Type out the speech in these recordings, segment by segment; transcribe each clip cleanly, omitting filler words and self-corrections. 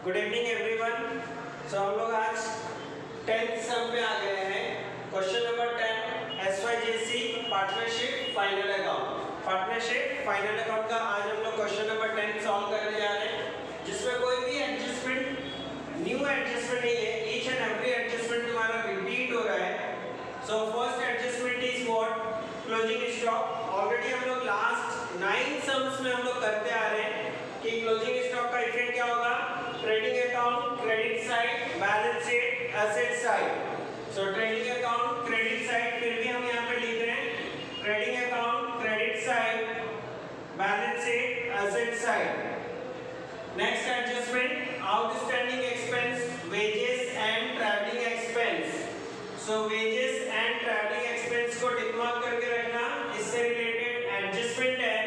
Good evening everyone. सो हम लोग आज 10th सम पे आ गए हैं। Question number 10 SYJC partnership final account का आज हम लोग क्वेश्चन नंबर 10 सॉल्व करने जा रहे हैं, जिसमें कोई भी एडजस्टमेंट न्यू एडजस्टमेंट नहीं है। ईच एंड एवरी एडजस्टमेंट तुम्हारा रिपीट हो रहा है। सो first adjustment is what? Closing stock. Already हम लोग लास्ट 9 सम्स में हम लोग करते आ रहे हैं कि क्लोजिंग स्टॉक का इफेक्ट क्या होगा। Trading account credit side, balance sheet asset side. सो ट्रेडिंग अकाउंट क्रेडिट साइड फिर भी हम यहाँ पे लिख रहे हैं trading account credit side, balance sheet asset side. Next adjustment outstanding expense wages and travelling expense. So wages and travelling expense को tick mark करके रखना, इससे रिलेटेड एडजस्टमेंट है।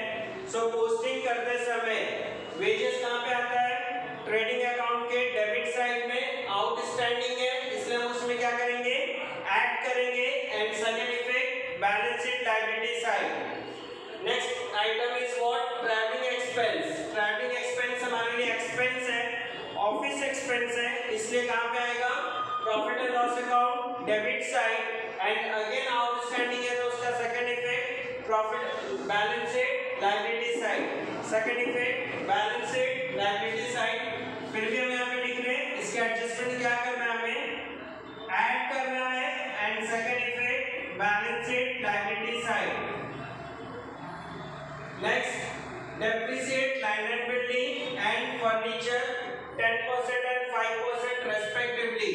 सो पोस्टिंग करते समय वेजेस कहाँ पे आता है? ट्रेडिंग अकाउंट के डेबिट साइड में आउटस्टैंडिंग है, इसलिए हम उसमें क्या करेंगे? ऐड करेंगे। And second effect balance sheet liability side. Next item is what? Travelling expense. Travelling expense हमारे लिए एक्सपेंस है, ऑफिस एक्सपेंस है, इसलिए कहाँ पे आएगा? Profit and loss account debit side. And again outstanding है तो उसका second effect profit balance sheet liability side. Second effect balance sheet liability side. फिर भी हम यहाँ पे लिख रहे हैं, इसके एडजस्टमेंट क्या करना है? हमें ऐड करना है। And second effect balance sheet liability side. Next depreciate land and building and furniture 10% and 5% respectively.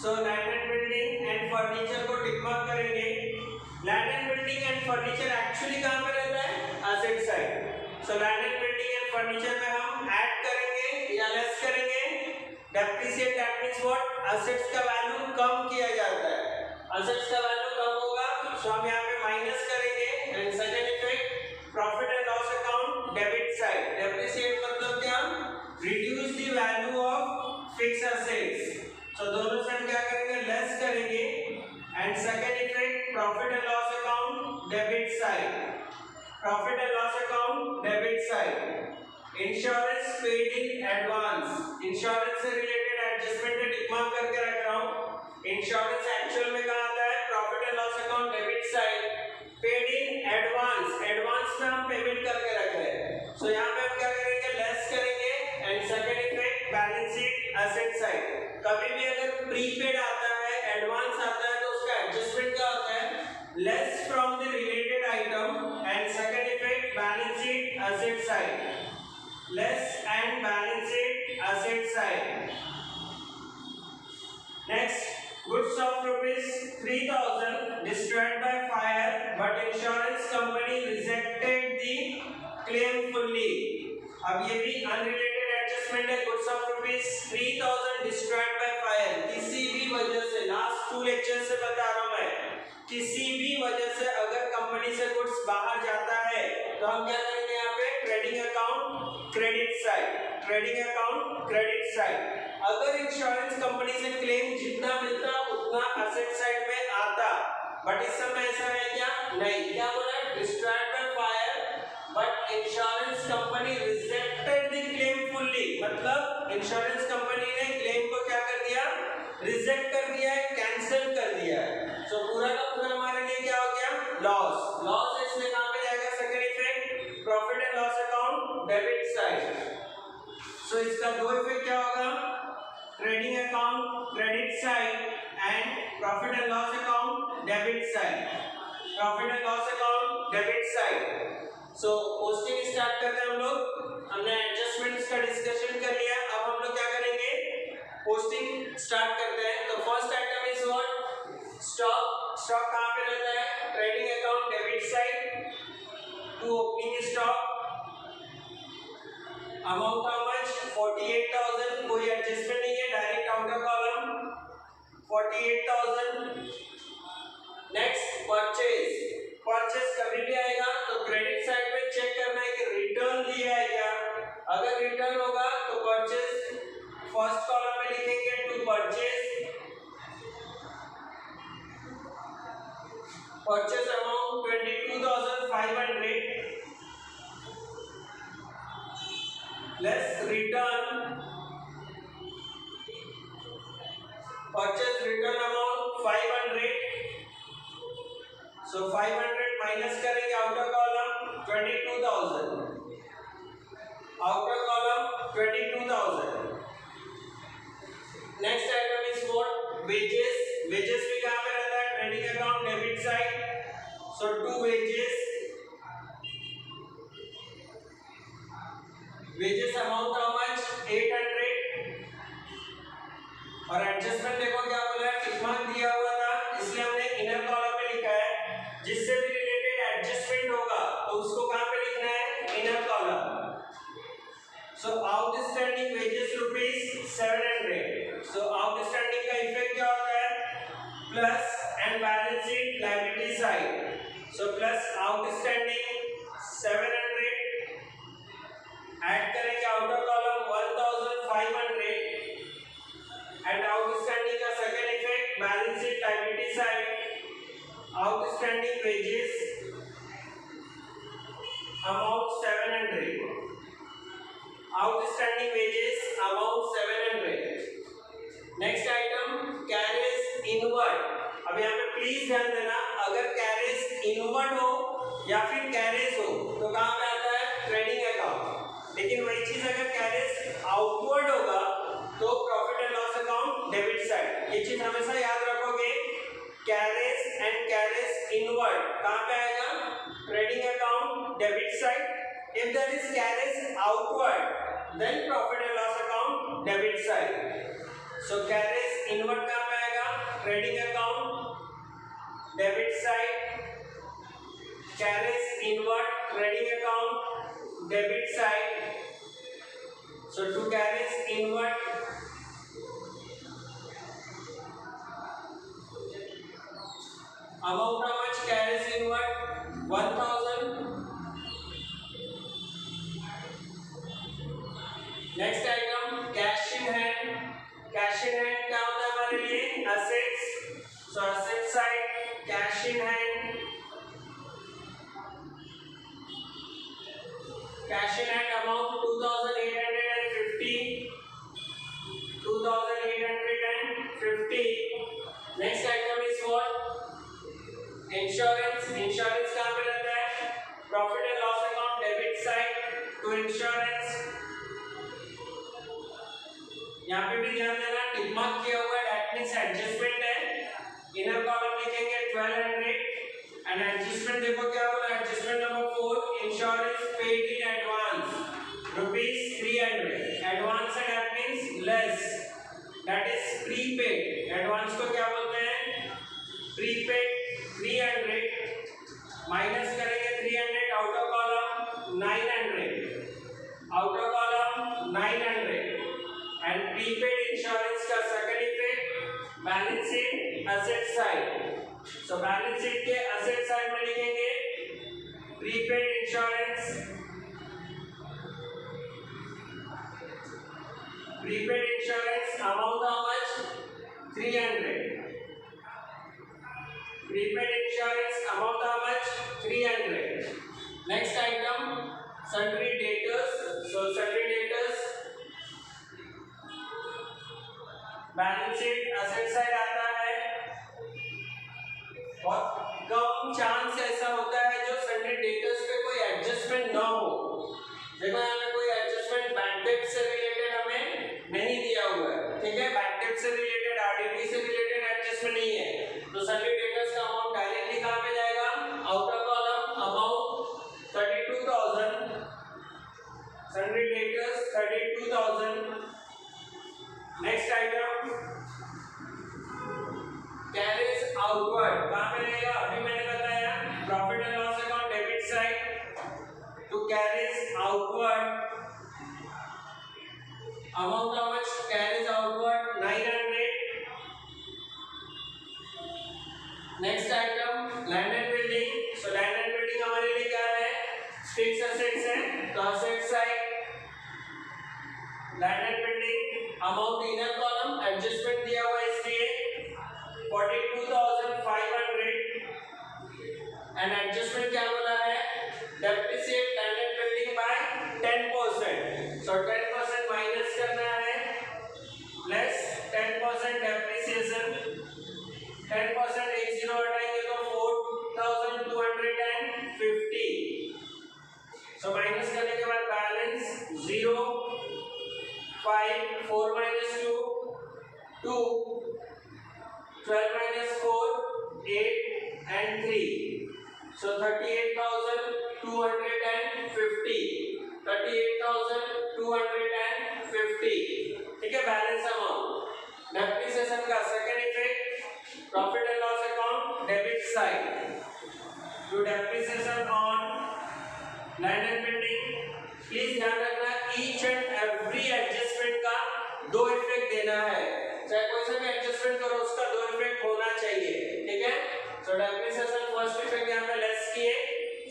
So land and building and furniture को टिक मार्क करेंगे। Land and building and furniture actually कहाँ पे रहता है? Asset side. So land and building and furniture में हम add करेंगे या लेस करेंगे? Depreciate that means what? Assets का वैल्यू कम किया जाता है। एसेट्स का वैल्यू कम होगा तो हम यहाँ पे माइनस करेंगे। And second effect profit and loss account debit side. Depreciate मतलब क्या? Reduce the value of fixed assets. So दोनों से हम क्या करेंगे? लेस करेंगे। And second effect profit and loss account debit side. Profit and loss account debit side. Insurance paid in advance. Insurance से related adjustment में टिक मार्क करके रख रहा हूं। इंश्योरेंस एक्चुअल में कहां आता है? Profit and loss account debit side. Paid in advance, advance में हम पेमेंट करके रख रहे हैं। सो यहां पे हम क्या करेंगे? लेस करेंगे। And second effect balance sheet asset side. कभी भी अगर प्रीपेड आता है, एडवांस आता है, तो उसका एडजस्टमेंट क्या होता है? Less from the related item. And second effect balance sheet asset side. Less and balance sheet asset side. Next goods of ₹3000 destroyed by fire but insurance company rejected the claim fully। अब ये भी unrelated adjustment है। Goods of ₹3000 destroyed by fire, किसी भी वजह से, last 2 lecture से बता रहा हूं मैं, किसी भी वजह से अगर कंपनी से गुड्स बाहर जाता है तो हम क्या करेंगे? यहाँ पे trading account credit side. Trading account credit side. अगर इंश्योरेंस कंपनी से क्लेम जितना मिलता उतना एसेट साइड में आता, बट इस समय ऐसा है क्या? नहीं। क्या बोला? Destroyed by fire but insurance company rejected the claim fully. मतलब इंश्योरेंस कंपनी ने क्लेम को क्या कर दिया? रिजेक्ट कर दिया है, कैंसिल कर दिया है। सो पूरा का पूरा हमारे लिए क्या हो गया? लॉस। लॉस है, इसलिए कहां पे जाएगा? Second effect profit and loss account debit side. So इसका दो इफेक्ट क्या होगा? Trading account credit side and profit and loss account debit side. Profit and loss account debit side. So posting start करते हैं हम लोग। हमने एडजस्टमेंट्स का डिस्कशन कर लिया, अब हम लोग क्या करेंगे? पोस्टिंग स्टार्ट करते हैं। तो first item is what? Stock. Stock कहां पे रहता है? Trading account debit side to opening stock. Amount how much? 48,000। कोई एडजस्टमेंट नहीं है, direct outer column 48,000। Next purchase. Purchase कभी भी आएगा तो क्रेडिट साइड में चेक करना है कि रिटर्न दिया है क्या। अगर रिटर्न होगा तो परचेज फर्स्ट कॉलम में लिखेंगे to purchase. Purchase amount 22,500 less return purchase return amount 500, so 500 minus करेंगे outer column 22,000, outer column 22,000। Next item is what, wages. Wages भी कहां पे रहता है, trading account debit side, so to wages, wages amount how much 800, और adjustment देखो क्या बोला है, टिक मार्क दिया हुआ था इसलिए हमने इनर कॉलम में लिखा है, जिससे भी रिलेटेड एडजस्टमेंट होगा तो उसको कहां पे लिखना है, इनर कॉलम। सो आउटस्टैंडिंग वेजेस रुपीस 700, सो आउटस्टैंडिंग का इफेक्ट क्या होता है, plus and balance sheet liability side, so plus outstanding 700, add करेंगे आउटर कॉलम 1500, and outstanding का second effect balance sheet liability side, outstanding wages amount 700, outstanding wages amount 700। next item carries inward। अब यहाँ पे please ध्यान देना, अगर carries inward हो या फिर carries हो तो कहाँ पे आता है, ट्रेडिंग अकाउंट। लेकिन वही चीज अगर carries outward होगा तो profit and loss account debit side. ये चीज हमेशा याद रखोगे, कैरेज एंड कैरेज इनवर्ड कहां पे आएगा, trading account debit side. If there is carriage outward then profit and loss account debit side. So carriage inward कहां पे आएगा, trading account debit side, carriage inward trading account debit side. So to carries inward, amount how much carries inward, 1000। next item cash in hand। cash in hand क्या होता है हमारे लिए, assets, so asset side cash in hand, cash in hand amount 2850, 2850। next item is what, insurance. Insurance कहां पे रहता है, profit and loss account debit side to insurance. यहां पे भी ध्यान देना, टिक मार्क किया हुआ है, दैट मींस एडजस्टमेंट है। इनर कॉलम लिखेंगे 1200, एंड एडजस्टमेंट देखो क्या बोला, adjustment number 4, insurance paid in advance rupees 300। Advance है that means less, that is prepaid. Advance को क्या बोलते हैं, प्रीपेड। 300 माइनस करेंगे 300 outer column 900, outer column 900, and prepaid insurance का second effect balance sheet asset side. So balance sheet के asset side में लिखेंगे prepaid insurance, prepaid insurance amount how much, 300। prepaid insurance amount how much, 300। next item sundry debtors। so sundry debtors balance sheet asset side आता है। बहुत कम chance ऐसा होता है जो सन्ड्री डेटर्स पे कोई एडजस्टमेंट ना हो। देखो यहाँ पे कोई एडजस्टमेंट बैंक डेट से रिलेटेड हमें नहीं दिया हुआ है, ठीक है, बैंक डेट से रिलेटेड, आरडीडी से रिलेटेड एडजस्टमेंट नहीं है, तो सन्ड्री डेटर्स का अमाउंट डायरेक्टली कहाँ पे जाएगा, outer column amount 32,000, sundry debtors 32,000। Next item carriage outward कहां पे रहेगा, अभी मैंने बताया profit and loss account debit side to carriage outward amount how much, carriage outward 900। Next item land and building. So land and building हमारे लिए क्या है, फिक्स एसेट्स है, तो asset side land and building amount inner column adjustment दिया हुआ है इसलिए 42,500, एंड एडजस्टमेंट क्या बोला है, depreciate land and building bye 10%। So 10% minus करना है, less 10% depreciation 2, 12 minus 4, 8 and 3. So 38,250. 38,250. ठीक है, बैलेंस अमाउंट। डेप्रिसिएशन का second effect, profit and loss account debit side to depreciation on land and building. Please ध्यान रखना, ईच एंड एवरी एडजस्टमेंट का दो effect देना है। चाहे कोई सा भी एडजस्टमेंट करो, उसका दो इफेक्ट होना चाहिए। ठीक है, सो डेप्रिसिएशन फर्स्ट इफेक्ट यहाँ पे लेस किए,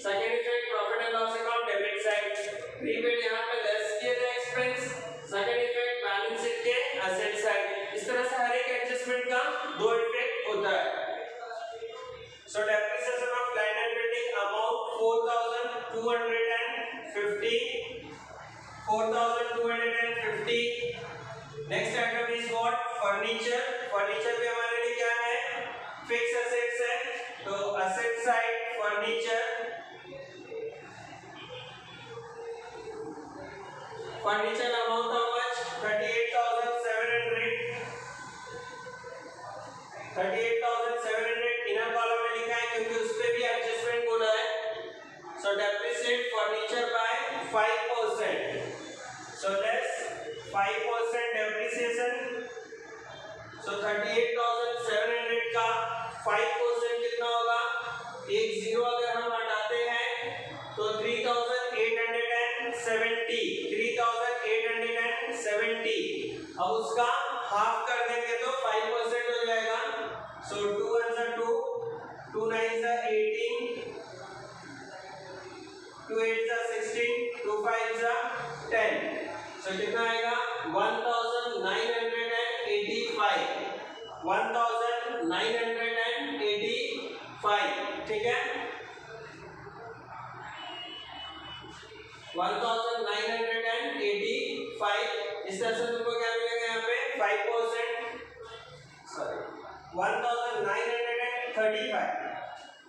second effect profit and loss account debit side, prepaid यहाँ पे लेस किए थे expense, second effect balance sheet के एसेट साइड। इस तरह से हर एक एडजस्टमेंट का दो इफेक्ट होता है। सो depreciation of land and building amount 4,250, 4,250। Next item is what, furniture. Furniture भी हमारे लिए क्या है, फिक्स एसेट्स है। तो asset side furniture, furniture amount how much, 38,700, 38,700 inner column में लिखा है क्योंकि उस पे भी एडजस्टमेंट बोला है। So depreciate furniture by 5%, so less 5% depreciation. So 38,700 का 5% कितना होगा, एक जीरो अगर हम हटाते हैं तो 3,870, 3,870। अब उसका हाफ कर देंगे तो 5% हो जाएगा। सो 2 1 2, 2 9 18, 2 8 16, 2 5 10। सो कितना आएगा, 1,985, 1,985। ठीक है, 1,985। इस तरह से तुमको क्या मिलेगा यहाँ पे 5%, सॉरी 1,935।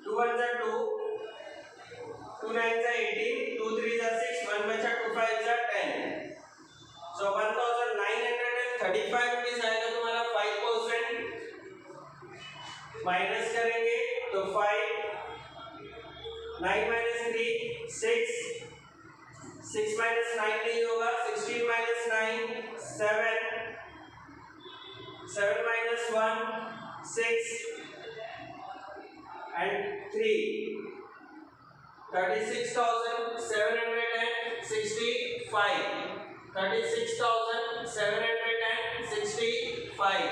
2 1 2, 2 9 18, 2 3 6, 1 बचा, 2 5 10। सो 1,935 रुपीस आएगा तुम्हारा 5%। माइनस करेंगे तो 5, 9 minus 3, 6, 6 minus 9 नहीं होगा, 16 minus 9, 7, 7 minus 1, 6 and 3, 36,765, 36,765।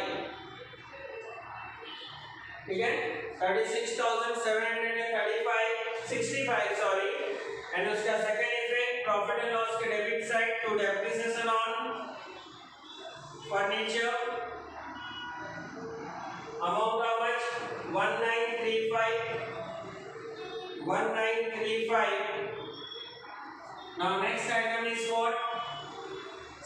ठीक है, 36,765 सॉरी। एंड उसका second effect profit and loss के debit side to depreciation on furniture amount how much, 1935, 1935। Now next item is what,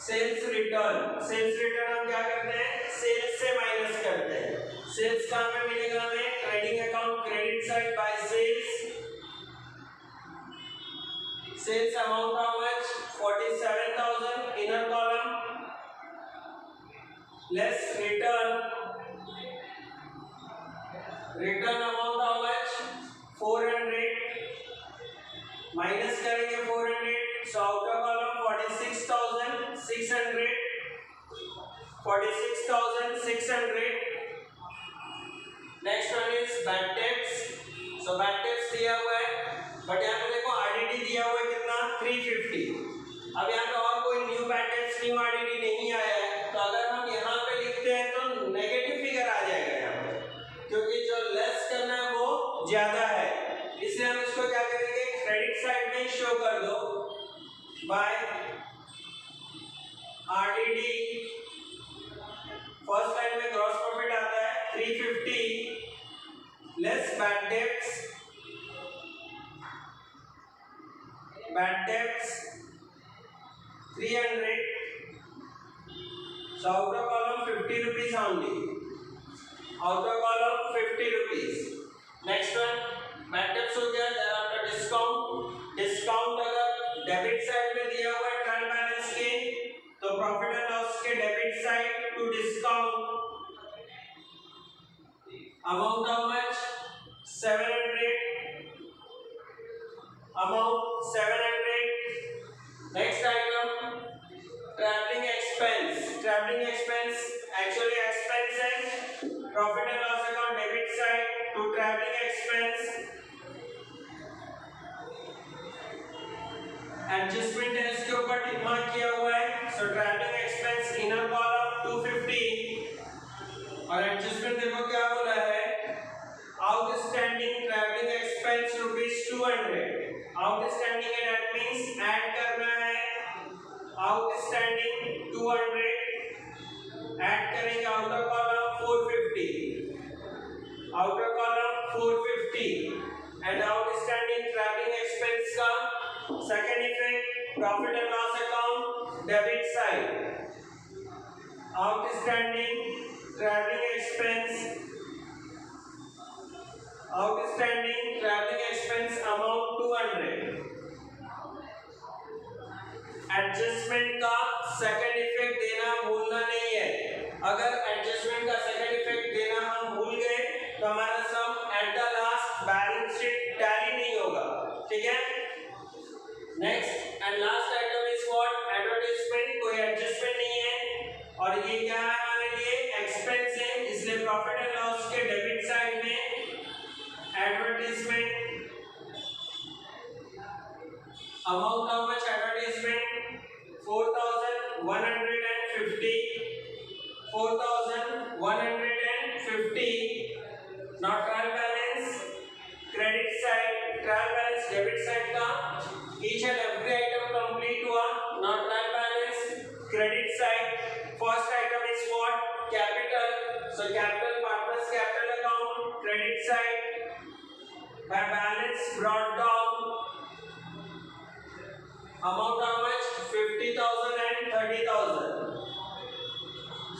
sales return. Sales return हम क्या करते हैं, सेल्स से माइनस करते हैं। सेल्स कहाँ पे मिलेगा हमें, trading account credit side by sales. Sales amount how much, 47,000 inner column, less return, return amount how much, 400, minus करेंगे 400, so outer column 46,600, 46,600। Next one is bad debts. So bad debts दिया हुआ है, but यहाँ पे देखो RDD दिया हुआ है कितना, 350। अब यहाँ पे और कोई new bad debts, new RDD नहीं आया है, तो अगर हम यहाँ पे लिखते हैं तो नेगेटिव फिगर आ जाएगा यहाँ पे, क्योंकि जो लेस करना है वो ज्यादा है। इसलिए हम इसको क्या करेंगे, क्रेडिट साइड में शो कर दो बाय आरडीडी। फर्स्ट लाइन में ग्रॉस प्रॉफिट आता है 350 less bad debts, bad debts 300, so outer column 50 rupees only, outer column 50 rupees। next one bad debts हो गया, thereafter discount। discount अगर डेबिट साइड में दिया हुआ है ट्रायल बैलेंस के, तो प्रॉफिट एंड लॉस के debit side to discount amount how much? 700. Amount 700. Next item, traveling expense. Traveling expense actually expense है, profit and loss account debit side to traveling expense. Adjustment है इसके ऊपर tick mark किया हुआ है. So travelling expense inner column 250 और adjustment देखो क्या बोला है, आउटस्टैंडिंग ट्रैवलिंग एक्सपेंस ₹200. आउटस्टैंडिंग है दैट मींस ऐड करना है, आउटस्टैंडिंग 200 ऐड करेंगे outer column 450, outer column 450 and outstanding travelling expense का second effect profit and loss account debit side, outstanding travelling expense, outstanding travelling expense amount 200. Adjustment का second effect देना भूलना नहीं है. अगर एडजस्टमेंट का सेकंड इफेक्ट देना हम भूल गए तो हमारा sum at the last balance sheet tally नहीं होगा. ठीक है. Next and last item is what? Advertisement. कोई एडजस्टमेंट नहीं है और ये क्या है हमारे लिए? एक्सपेंस है, इसलिए प्रॉफिट एंड लॉस के डेबिट साइड में advertisement amount how much? Advertisement 4150, 4150. Now trial balance credit side, trial balance debit side का each and every item complete हुआ. Now trial balance credit side first item is what? Capital. So capital partners capital account credit side by balance brought down amount how much? 50,000 and 30,000.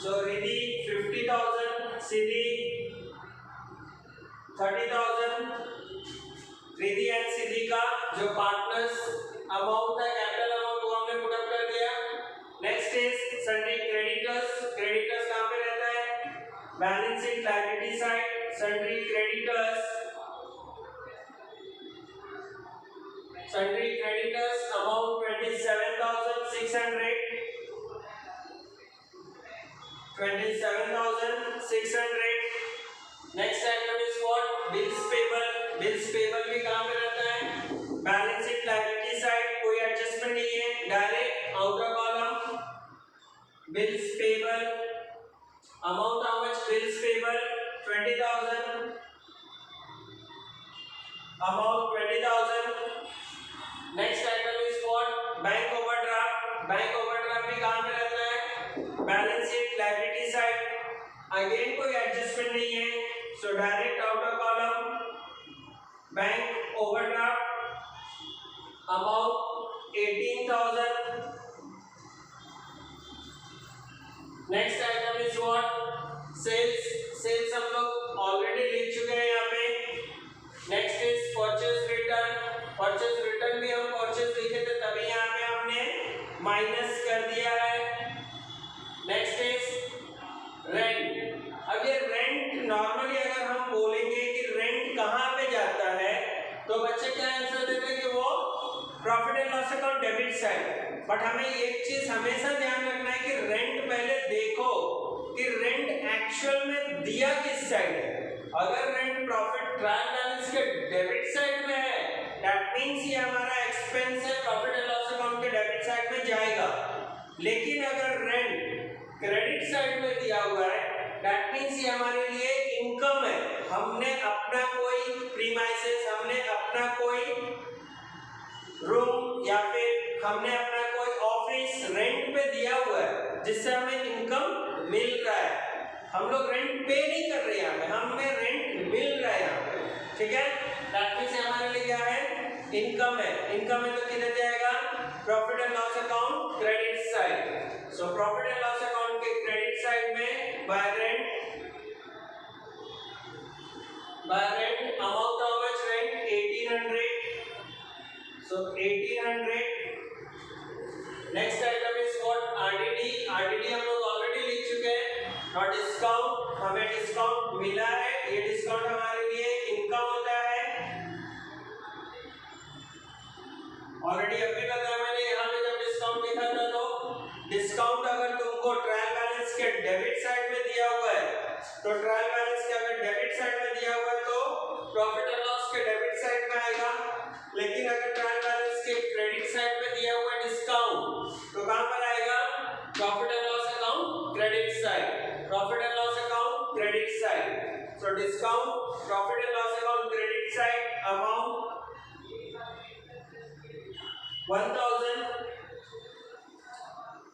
So Riddhi 50,000, Siddhi 30,000. Riddhi and Siddhi का जो partners amount था capital amount वो हमने put up कर दिया. Next is sundry creditors. Creditors कहाँ पे रहता है? Balance sheet liability side sundry creditors. Sundry creditors amount 27,600. 27,600. Next item is what? Bills payable. Bills payable भी कहाँ पे रहता है? Balance sheet liability side. कोई adjustment नहीं है, direct outer column. Bills payable. Amount how much? Bills payable 20,000. Amount 20,000. Next item is what? Bank overdraft. Bank overdraft भी कहां पे रहता है? Balance sheet liability side. Again कोई एडजस्टमेंट नहीं है, so direct outer column bank overdraft amount 18,000. Next item is what? Sales. Sales हम लोग ऑलरेडी लिख चुके हैं यहाँ पे. Next is purchase return. Purchase return भी हम परचेज लिखे थे तभी यहाँ पे हमने माइनस कर दिया है. Next is rent. अब ये रेंट नॉर्मली अगर हम बोलेंगे कि रेंट कहाँ पे जाता है तो बच्चे क्या आंसर देते हैं कि वो profit and loss account debit side. But हमें एक चीज हमेशा ध्यान रखना है कि रेंट पहले देखो कि रेंट एक्चुअल में दिया किस साइड है. अगर रेंट प्रॉफिट ट्रायल बैलेंस के डेबिट साइड में है दैट मींस ये हमारा एक्सपेंस है, प्रॉफिट एंड लॉस अकाउंट के डेबिट साइड में जाएगा. लेकिन अगर रेंट क्रेडिट साइड में दिया हुआ है दैट मींस ये हमारे लिए इनकम है. हमने अपना कोई प्रीमाइसेस, हमने अपना कोई रूम या फिर हमने अपना कोई ऑफिस रेंट पे दिया हुआ है जिससे हमें इनकम मिल रहा है. हम लोग रेंट पे नहीं कर रहे हैं, हमें रेंट मिल रहा है यहाँ पे. ठीक है. दैट मींस हमारे लिए क्या है? इनकम है. इनकम है तो किधर जाएगा? Profit and loss account credit side. So profit and loss account के क्रेडिट साइड में bye rent amount how much? Rent 1800. So 1800. Next item is what? RDD. RDD हम लोग ऑलरेडी लिख चुके हैं. नॉट डिस्काउंट, हमें डिस्काउंट मिला है ये डिस्काउंट हमारे लिए इनकम होता है। ऑलरेडी अभी बताया मैंने, यहाँ पे जब डिस्काउंट लिखा था तो डिस्काउंट अगर तुमको ट्रायल बैलेंस के डेबिट साइड में दिया हुआ है तो ट्रायल बैलेंस के अगर डेबिट साइड में दिया हुआ है तो प्रॉफिट एंड लॉस के डेबिट साइड में आएगा। लेकिन अगर ट्रायल बैलेंस के क्रेडिट साइड में दिया हुआ है डिस्काउंट तो कहां पर आएगा? Profit and loss account credit side, profit and loss account credit side. So discount profit and loss account credit side amount 1000।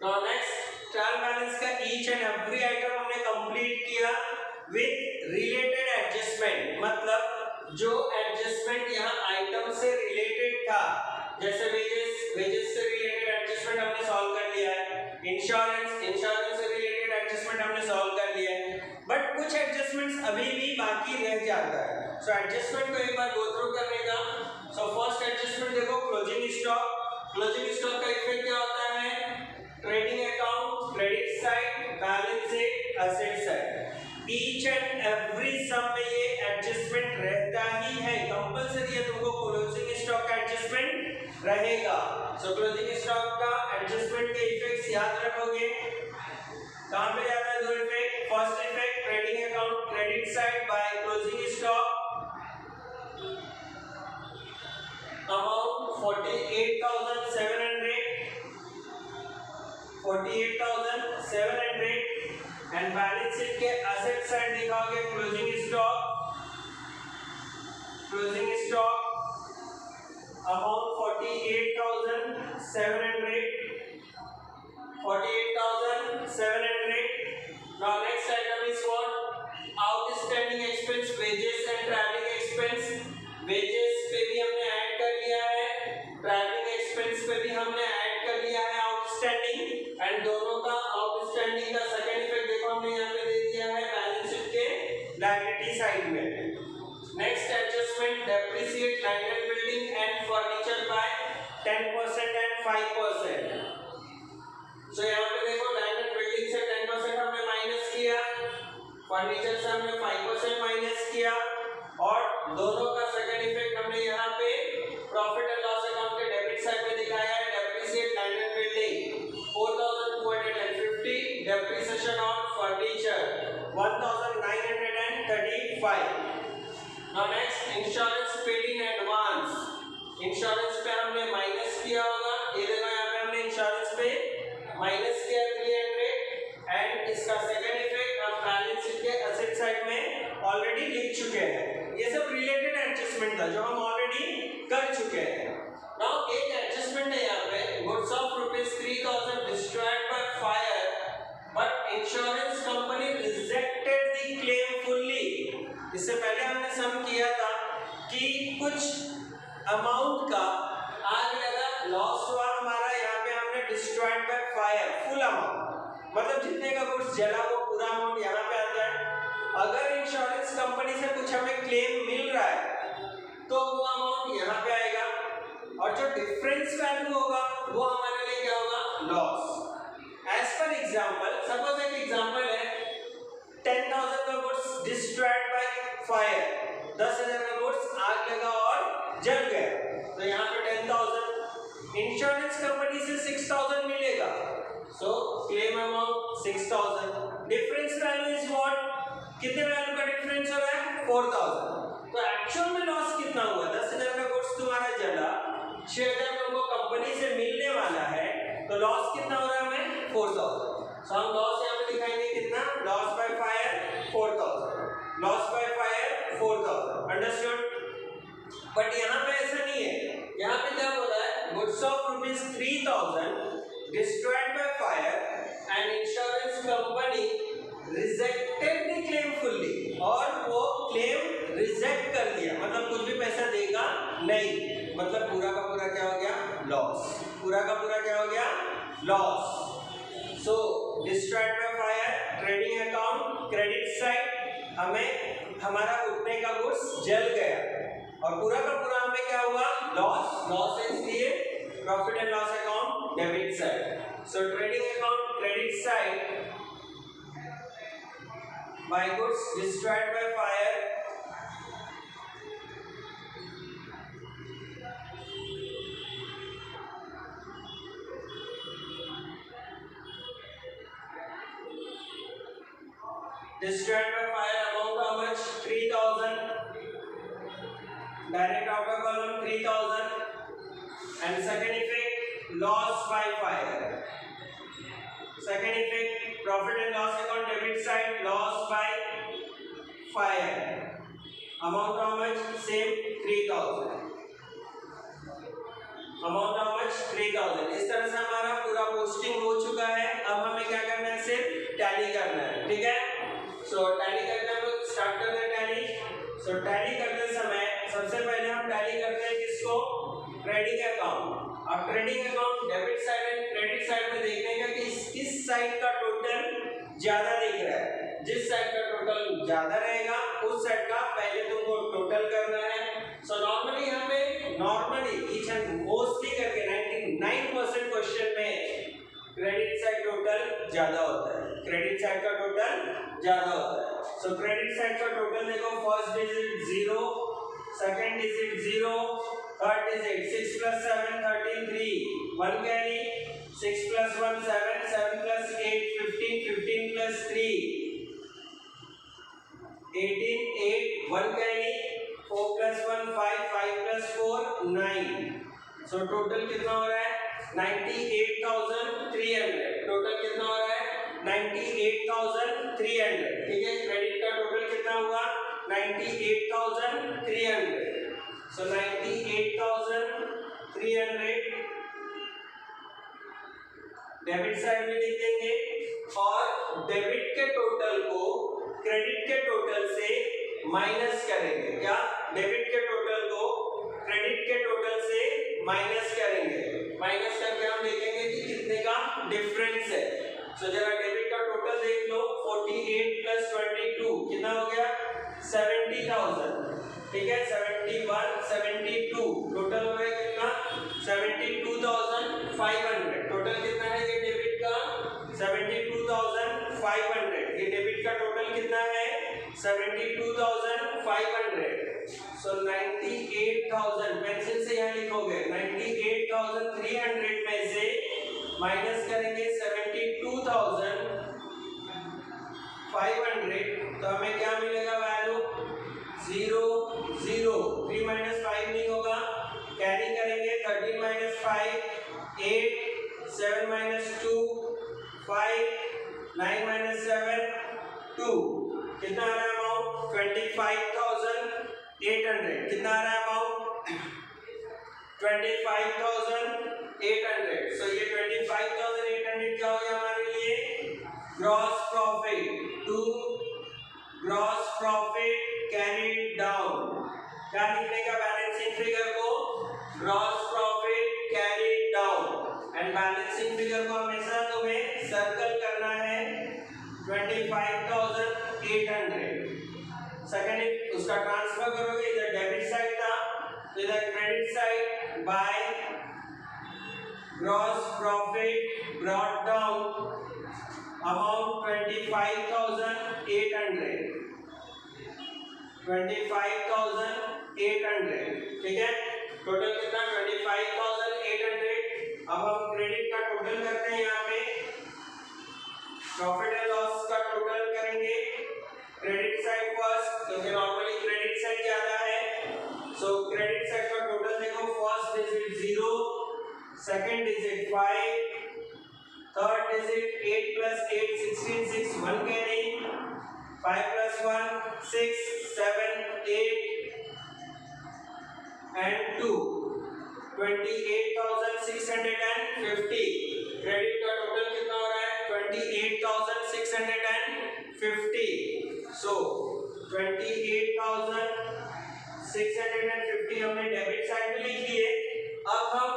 Now next trial balance का ईच एंड एवरी आइटम हमने कंप्लीट किया with related adjustment, मतलब जो adjustment यहाँ item से related था, जैसे wages से रिलेटेड एडजस्टमेंट हमने सॉल्व कर लिया है, इंश्योरेंस से रिलेटेड एडजस्टमेंट हमने सॉल्व कर लिया है, बट कुछ एडजस्टमेंट्स अभी भी बाकी रह जाता है। सो एडजस्टमेंट को एक बार गो थ्रू करने का। सो फर्स्ट एडजस्टमेंट देखो, क्लोजिंग स्टॉक। क्लोजिंग स्टॉक का इफेक्ट क्या होता है? Trading account credit side, balance sheet asset side. Each and every sum में ये एडजस्टमेंट रहता ही है, कंपलसरी है तुमको क्लोजिंग स्टॉक का एडजस्टमेंट रहेगा। सो क्लोजिंग स्टॉक का एडजस्टमेंट के इफेक्ट्स याद रखोगे। कहां पे जाता है दो effect? First effect trading account credit side by closing stock amount 48,700 and balance sheet के एसेट साइड दिखाओगे closing stock amount 48,700। Now next item is what? Outstanding expense, wages and traveling expense। wages पे भी हमने add कर लिया है, travelling expense पे भी हमने ऐड कर लिया है आउटस्टैंडिंग, एंड दोनों का आउटस्टैंडिंग का सेकंड इफेक्ट देखो हमने यहाँ पे दे दिया है बैलेंस शीट के लायबिलिटी साइड में। Next adjustment depreciate land and building and furniture bye 10% and 5%। सो यहाँ पे देखो लैंड एंड बिल्डिंग से 10% हमने माइनस किया, फर्नीचर से हमने 5% माइनस किया, और दोनों का सेकंड इफेक्ट हमने यहाँ पे प्रॉफिट एंड लॉस अकाउंट के डेबिट साइड में दिखाया है। Depreciate land and building 4,250, depreciation on furniture 1,935। Now next insurance paid in advance. Insurance पे हमने माइनस किया होगा, ये देखो यहाँ पे हमने इंश्योरेंस पे माइनस किया 300, एंड इसका सेकंड इफेक्ट हम बैलेंस शीट के एसेट साइड में ऑलरेडी लिख चुके हैं। ये सब रिलेटेड एडजस्टमेंट था जो हम ऑलरेडी कर चुके हैं। नाउ एक एडजस्टमेंट है यहाँ पे, goods of ₹3,000 destroyed by fire but insurance company rejected the claim fully. इससे पहले हमने सम किया था कि कुछ अमाउंट का आग लगा, लॉस हुआ हमारा, यहाँ पे हमने destroyed by fire full amount, मतलब जितने का गुड्स जला वो पूरा अमाउंट यहाँ पे आता है। अगर इंश्योरेंस कंपनी से कुछ हमें क्लेम मिल रहा है तो वो अमाउंट यहाँ पे आएगा, और जो डिफरेंस वैल्यू होगा वो हमारे लिए क्या होगा? Loss. As per example, suppose एक एग्जांपल है 10,000 का गुड्स डिस्ट्रॉयड बाय फायर, 10,000 का गुड्स आग लगा और जल गया, तो यहाँ पे 10,000, इंश्योरेंस कंपनी से 6,000 मिलेगा, सो claim amount 6,000। Difference value is what? कितने वैल्यू का डिफरेंस हो रहा है? 4,000। तो एक्चुअल में लॉस कितना हुआ? 10,000 का गुड्स तुम्हारा जला, 6,000 तुमको कंपनी से मिलने वाला है, तो लॉस कितना हो रहा है हमें? 4,000। सो हम लॉस यहाँ पे दिखाएंगे कितना? Loss by fire 4,000, loss by fire 4,000। Understood? But यहाँ पे ऐसा नहीं है, यहाँ पे क्या बोला है? Goods of ₹3,000 destroyed by fire and insurance company rejected the claim fully, और वो क्लेम रिजेक्ट कर दिया, मतलब कुछ भी पैसा देगा नहीं, मतलब पूरा का पूरा क्या हो गया? लॉस। पूरा का पूरा क्या हो गया? Loss. So destroyed by fire, trading account credit side, हमें हमारा उतने का गुड्स जल गया, और पूरा का पूरा हमें क्या हुआ? लॉस। लॉस है इसलिए profit and loss account debit side. So trading account credit side by goods destroyed by fire destroyed by fire amount how much? 3000. Direct outer column 3000. And second effect, loss by fire. Second effect, profit and loss account debit side, loss by fire. Amount how much? Same 3000. Amount how much 3000। इस तरह से हमारा पूरा posting हो चुका है। अब हमें क्या करना है? सिर्फ टैली करना है। ठीक है, सो टैली करना है, तो स्टार्ट करते हैं टैली। सो टैली करते समय सबसे पहले हम टैली करते हैं किसको? Trading account. अब trading account debit side and credit side में देखने का कि किस साइड का टोटल ज्यादा दिख रहा है। जिस साइड का टोटल ज्यादा रहेगा उस साइड का पहले तुमको टोटल करना है। सो नॉर्मली यहाँ पे ईच एंड मोस्टली करके 99% क्वेश्चन में क्रेडिट साइड टोटल ज्यादा होता है। क्रेडिट साइड का टोटल ज्यादा होता है। सो क्रेडिट साइड का टोटल देखो, first digit 0, second digit 0, third digit 6 + 7 13 3 1 carry, 6 + 1 7 7 + 8 15 15 + 3 18 8 1 carry, 4 + 1 5 5 + 4 9। So total कितना हो रहा है? 98,300। टोटल कितना हो रहा है? 98,300। ठीक है, क्रेडिट का टोटल कितना हुआ? 98,300। सो 98,300 डेबिट साइड में लिख देंगे और डेबिट के टोटल को क्रेडिट के टोटल से माइनस करेंगे। क्या? डेबिट के टोटल को क्रेडिट के टोटल से माइनस करेंगे। माइनस करके हम देखेंगे कि कितने का डिफरेंस है। सो जरा डेबिट का टोटल देख लो, 48 + 22 कितना हो गया? 70,000। ठीक है, 71 72 टोटल हो गया कितना? 72,500। टोटल कितना है ये डेबिट का? 72,500। ये डेबिट का टोटल कितना है? 72,500। सो 98,000 पेंसिल से यहाँ लिखोगे, 98,300 में से माइनस करेंगे 72,500, तो हमें क्या मिलेगा वैल्यू? 0 0। 3 - 5 नहीं होगा, कैरी करेंगे 13 - 5 8 7 - 2 5 9 - 7 2। कितना आ रहा है अमाउंट? 25,800। कितना आ रहा है अमाउंट? 25,800। सो ये 25,800 क्या हो गया हमारे लिए? Gross profit. To gross profit carried down. क्या लिखने का बैलेंसिंग फिगर को? Gross profit carried down. And balancing figure को हमेशा तुम्हें सर्कल करना है 25,800। सेकंड उसका ट्रांसफर करोगे, इधर डेबिट साइड था तो इधर credit side by gross profit brought down amount 25,800। 25,800। ठीक है, टोटल कितना? 25,800। अब हम क्रेडिट का टोटल करते हैं। यहाँ पे प्रॉफिट एंड लॉस का टोटल करेंगे। क्रेडिट साइड फर्स्ट, क्योंकि नॉर्मली क्रेडिट साइड ज्यादा है। सो क्रेडिट साइड का टोटल देखो, first digit 0, second digit 5, third digit 8 + 8 16 6 1 carry, 5 + 1 6 7 8 and 2 28,650। Credit का टोटल कितना हो रहा है? 28,650। सो 28,650 हमने डेबिट साइड में लिख लिए। अब हम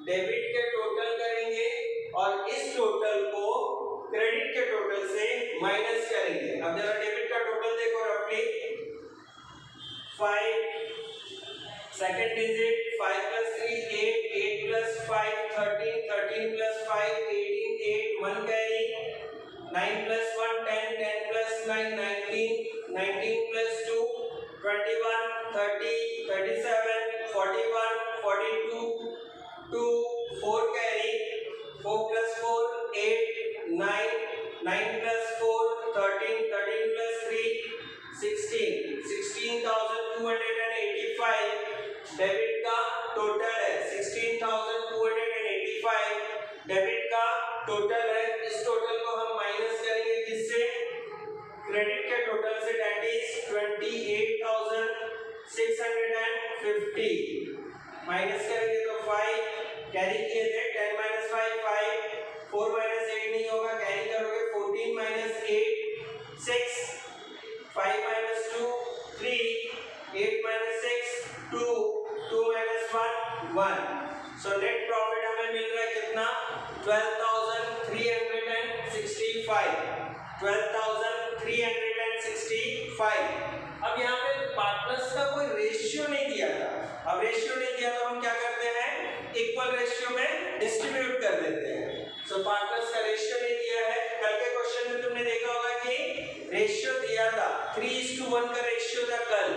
डेबिट के टोटल करेंगे और इस टोटल को क्रेडिट के टोटल से माइनस करेंगे। अब जरा डेबिट का टोटल देखो, रफली 5, second digit 5 + 3 8 8 + 5 13 13 + 5 18 8 1 carry, 9 + 1 10 10 + 9 19 19 + 2 21 30 37 41 42 2 4 carry, 4 + 4 8 9 9 + 4 13 13 + total है, इस टोटल को हम माइनस करेंगे किससे, क्रेडिट के टोटल से, दैट इज 28,650 माइनस करेंगे तो 5 कैरी किए थे, 10 - 5 5, 4 - 8 नहीं होगा, कैरी करोगे 14 - 8 6, 5 - 2 3, 8 - 6 2, 2 - 1 1। सो नेट प्रॉफिट हमें मिल रहा है कितना, 12,365, 12,365। अब यहाँ पे पार्टनर्स का कोई रेशियो नहीं दिया था, अब रेशियो नहीं दिया तो हम क्या करते हैं, इक्वल रेशियो में डिस्ट्रीब्यूट कर देते हैं। सो पार्टनर्स का रेशियो नहीं दिया है, कल के क्वेश्चन में तुमने देखा होगा कि रेशियो दिया था, 3:1 का रेशियो था कल,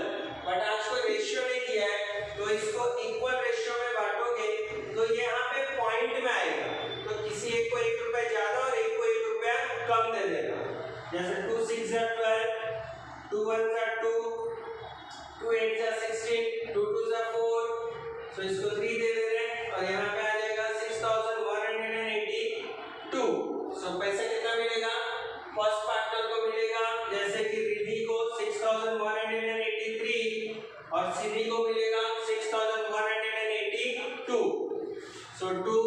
बट आज कोई रेशियो नहीं दिया है, तो इसको इक्वल रेशियो में बांटोगे तो ये यहाँ पे पॉइंट में आएगा, तो किसी एक को 1 रुपया ज्यादा और एक को 1 रुपया कम दे देना, जैसे 2 6 12, 2 1 2, 2 8 16, 2 2 4, तो इसको 3 दे दे रहे हैं, और यहाँ पे आ जाएगा 6,182। सो पैसा कितना मिलेगा, फर्स्ट पार्टनर को मिलेगा, जैसे कि रिधि को 6,183 और सिद्धि को मिलेगा 6,182। So 2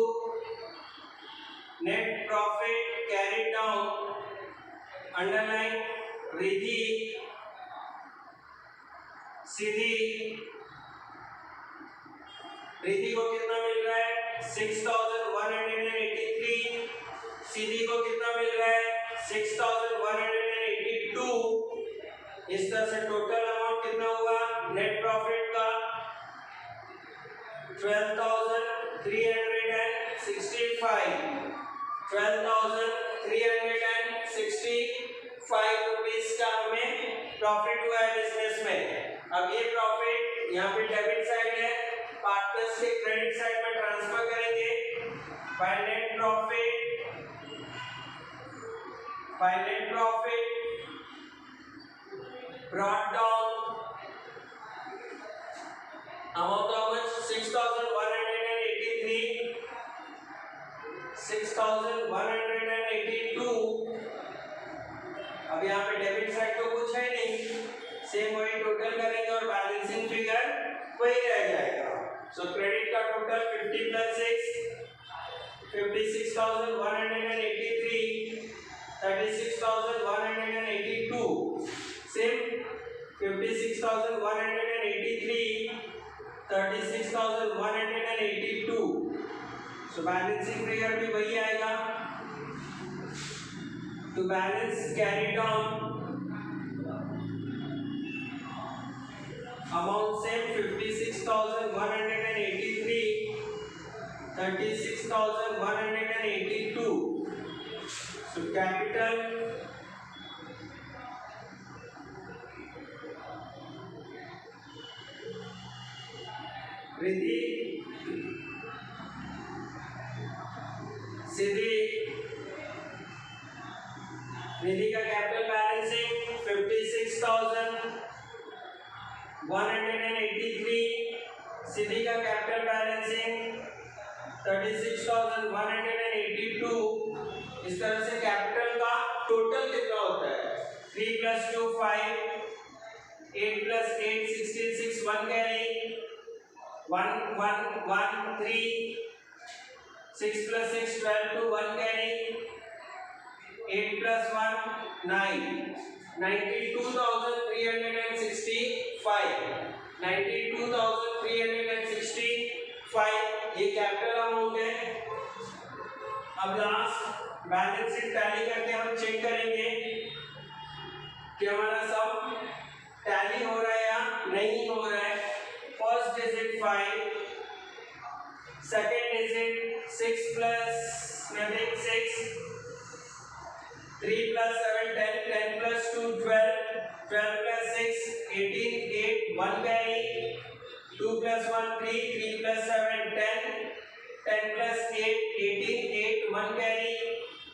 net profit carried down, underline Riddhi, Siddhi, Riddhi को कितना मिल रहा है 6,183, सिद्धि को कितना मिल रहा है 6,182। इस तरह से टोटल अमाउंट कितना हुआ नेट प्रॉफिट का, 12,365, 12,365 रुपीस का हमें प्रॉफिट हुआ है बिजनेस में। अब ये प्रॉफिट यहाँ पे डेबिट साइड है, पार्टनर्स के क्रेडिट साइड में ट्रांसफर करेंगे, by net profit brought down amount of which 6,183, 6,182। अब यहाँ पे डेबिट साइड तो कुछ है नहीं, सेम वही टोटल करेंगे और बैलेंसिंग फिगर वही रह जाएगा। सो क्रेडिट का total 50 + 6 56,183, 36,182, same 56,183, 36,182। So balancing figure भी वही आएगा। To balance carry down amount same 56,183, 36,182। So capital Riddhi, Siddhi, Riddhi का कैपिटल बैलेंसिंग 56,183, सिद्धि का कैपिटल बैलेंसिंग 36,182। इस तरह से कैपिटल का टोटल कितना होता है, 3 + 2 5, 8 + 8 16 6 1 कैरी, 1 1 1 3, 6 + 6 12 2 1 कैरी, 8 + 1 9, 92,365, 92,365 ये कैपिटल अमाउंट है। अब लास्ट बैलेंस शीट टैली करके हम चेक करेंगे कि हमारा सम टैली हो रहा है या नहीं हो रहा है। First digit 5, second digit 6 + 6, 3 + 7 10, 10 + 2 12, 12 + 6 18, 8 1 carry, 2 + 1 3, 3 + 7 10, 10 + 8 18, 8 1 carry,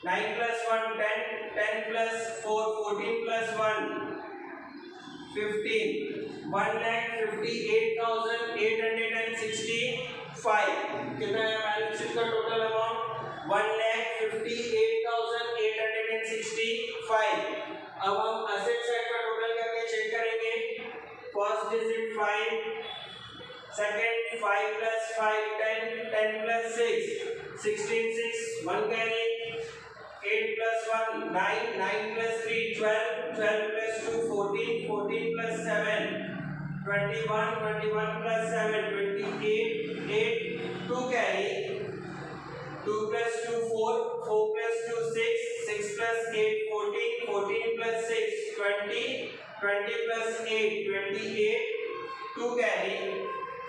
9 + 1 10, 10 + 4 14 + 1 15, 1,58,865। कितना है बैलेंस शीट का टोटल अमाउंट 1,58,865। अब हम असेट साइड का टोटल करके चेक करेंगे। First digit 5, second 5 plus 5 10, 10 plus 6 16, 6 1 carry, 8 plus 1 9, 9 plus 3 12, 12 plus 2 14, 14 plus 7 21, 21 plus 7 28, 8 2 carry, 2 plus 2 4, 4 plus 2 6, 6 plus 8 14, 14 plus 6 20, 20 plus 8 28, 2 carry,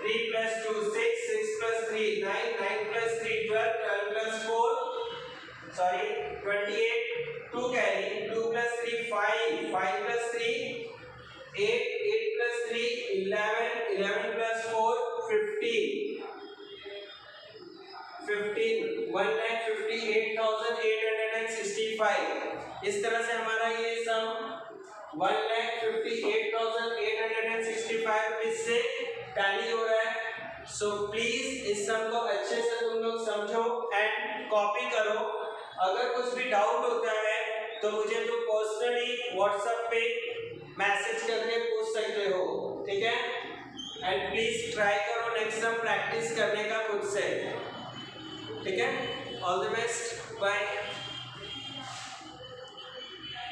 3 plus 2 6, 6 plus 3 9, 9 plus 3 12, 12 plus 4 28, 2 carry, 2 plus 3 5, 5 plus 3 8, 8 plus 3 11, 11 plus 4 15, 1,58,865। इस तरह से हमारा ये सम 1,58,865 rupees से tally हो रहा है। सो प्लीज इस सम को अच्छे से तुम लोग समझो एंड कॉपी करो। अगर कुछ भी डाउट होता है तो मुझे तो पर्सनली व्हाट्सएप पे मैसेज करके पूछ सकते हो, ठीक है। एंड प्लीज ट्राई करो नेक्स्ट सम प्रैक्टिस करने का खुद से, ठीक है। All the best, bye.